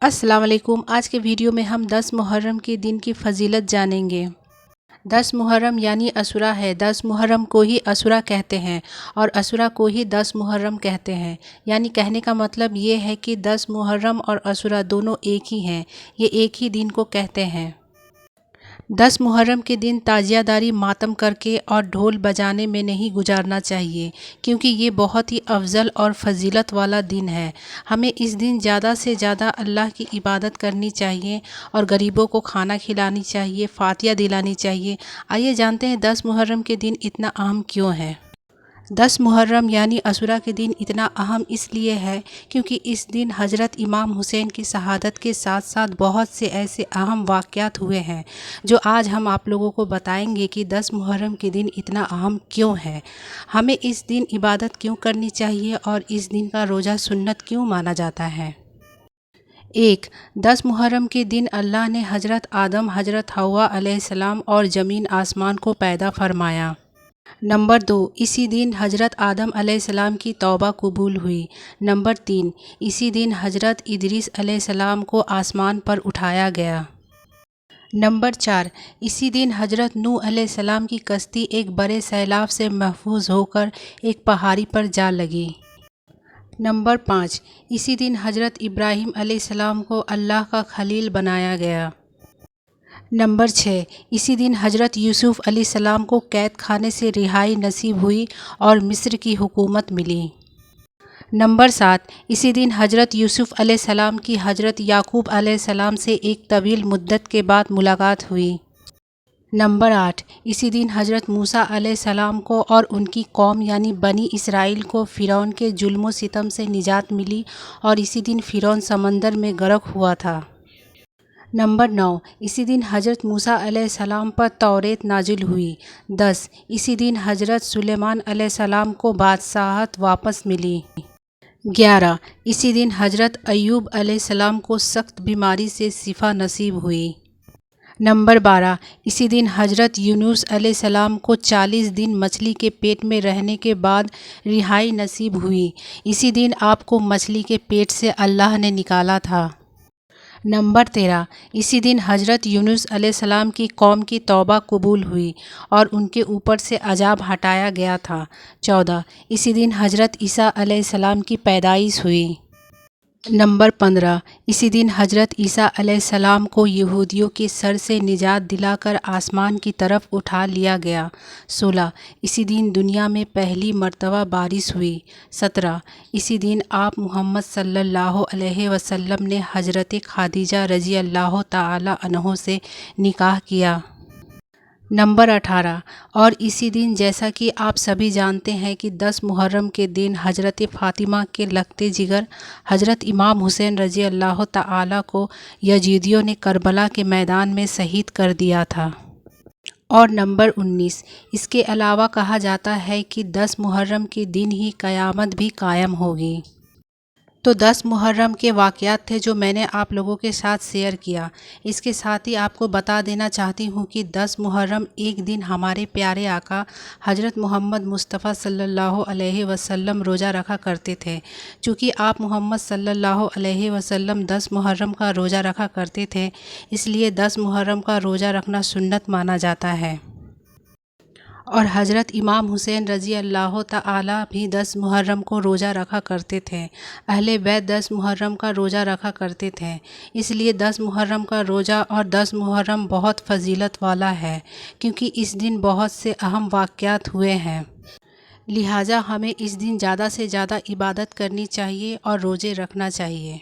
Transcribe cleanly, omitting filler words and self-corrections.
अस्सलाम वालेकुम। आज के वीडियो में हम 10 मुहर्रम के दिन की फ़जीलत जानेंगे। 10 मुहर्रम यानी अशुरा है। 10 मुहर्रम को ही अशुरा कहते हैं और अशुरा को ही 10 मुहर्रम कहते हैं। यानी कहने का मतलब ये है कि 10 मुहर्रम और अशुरा दोनों एक ही हैं। ये एक ही दिन को कहते हैं। 10 मुहर्रम के दिन ताजियादारी मातम करके और ढोल बजाने में नहीं गुजारना चाहिए, क्योंकि ये बहुत ही अफजल और फजीलत वाला दिन है। हमें इस दिन ज़्यादा से ज़्यादा अल्लाह की इबादत करनी चाहिए और गरीबों को खाना खिलानी चाहिए, फातिया दिलानी चाहिए। आइए जानते हैं 10 मुहर्रम के दिन इतना अहम क्यों है। 10 मुहर्रम यानी अशुरा के दिन इतना अहम इसलिए है क्योंकि इस दिन हज़रत इमाम हुसैन की शहादत के साथ साथ बहुत से ऐसे अहम वाक़यात हुए हैं जो आज हम आप लोगों को बताएंगे कि 10 मुहर्रम के दिन इतना अहम क्यों है, हमें इस दिन इबादत क्यों करनी चाहिए और इस दिन का रोज़ा सुन्नत क्यों माना जाता है। 1. 10 मुहर्रम के दिन अल्लाह ने हज़रत आदम, हज़रत हव्वा अलैहिस्सलाम और ज़मीन आसमान को पैदा फरमाया। नंबर 2. इसी दिन हज़रत आदम अलैहिस्सलाम की तौबा कबूल हुई। नंबर 3. इसी दिन हज़रत इदरीस अलैहिस्सलाम को आसमान पर उठाया गया। नंबर 4. इसी दिन हज़रत नूह अलैहिस्सलाम की कश्ती एक बड़े सैलाब से महफूज होकर एक पहाड़ी पर जा लगी। नंबर 5. इसी दिन हज़रत इब्राहीम अलैहिस्सलाम को अल्लाह का खलील बनाया गया। नंबर 6. इसी दिन हज़रत यूसुफ़ अलैहिस्सलाम को कैद खाने से रिहाई नसीब हुई और मिस्र की हुकूमत मिली। नंबर 7. इसी दिन हज़रत यूसुफ़ अलैहिस्सलाम की हज़रत याकूब अलैहिस्सलाम से एक तवील मुद्दत के बाद मुलाकात हुई। नंबर 8. इसी दिन हज़रत मूसा अलैहिस्सलाम को और उनकी कौम यानी बनी इसराइल को फ़िरौन के जुल्म सितम से निजात मिली और इसी दिन फ़िरौन समंदर में गर्क हुआ था। नंबर 9. इसी दिन हज़रत मूसा अलैहिस्सलाम पर तौरेत नाजिल हुई। 10. इसी दिन हज़रत सुलेमान अलैहिस्सलाम को बादशाहत वापस मिली। 11. इसी दिन हज़रत अय्यूब अलैहिस्सलाम को सख्त बीमारी से शिफा नसीब हुई। नंबर 12. इसी दिन हज़रत यूनुस अलैहिस्सलाम को 40 दिन मछली के पेट में रहने के बाद रिहाई नसीब हुई। इसी दिन आपको मछली के पेट से अल्लाह ने निकाला था। नंबर 13. इसी दिन हज़रत यूनुस अलैहिस्सलाम की कौम की तौबा कबूल हुई और उनके ऊपर से अजाब हटाया गया था। 14. इसी दिन हज़रत ईसा अलैहिस्सलाम की पैदाइश हुई। नंबर 15. इसी दिन हज़रत ईसा अलैहिस्सलाम को यहूदियों के सर से निजात दिलाकर आसमान की तरफ उठा लिया गया। 16. इसी दिन दुनिया में पहली मर्तबा बारिश हुई। 17. इसी दिन आप मोहम्मद सल्लल्लाहु अलैहि वसल्लम ने हज़रत खादीजा रज़ी अल्लाह ताला अन्हो से निकाह किया। नंबर 18. और इसी दिन जैसा कि आप सभी जानते हैं कि 10 मुहर्रम के दिन हज़रत फ़ातिमा के लखते जिगर हज़रत इमाम हुसैन रज़ी अल्लाह ताला को यजीदियों ने करबला के मैदान में शहीद कर दिया था। और नंबर 19. इसके अलावा कहा जाता है कि 10 मुहर्रम के दिन ही क़यामत भी कायम होगी। तो 10 मुहर्रम के वाक़यात थे जो मैंने आप लोगों के साथ शेयर किया। इसके साथ ही आपको बता देना चाहती हूँ कि 10 मुहर्रम एक दिन हमारे प्यारे आका हज़रत मोहम्मद मुस्तफ़ा सल्लल्लाहु अलैहि वसल्लम रोज़ा रखा करते थे। चूँकि आप मोहम्मद सल्लल्लाहु अलैहि वसल्लम 10 मुहर्रम का रोज़ा रखा करते थे, इसलिए 10 मुहर्रम का रोज़ा रखना सुन्नत माना जाता है। और हज़रत इमाम हुसैन रज़ी अल्लाह ताला भी 10 मुहर्रम को रोज़ा रखा करते थे। अहले बैत 10 मुहर्रम का रोज़ा रखा करते थे। इसलिए 10 मुहर्रम का रोज़ा और 10 मुहर्रम बहुत फजीलत वाला है, क्योंकि इस दिन बहुत से अहम वाक़यात हुए हैं। लिहाजा हमें इस दिन ज़्यादा से ज़्यादा इबादत करनी चाहिए और रोज़े रखना चाहिए।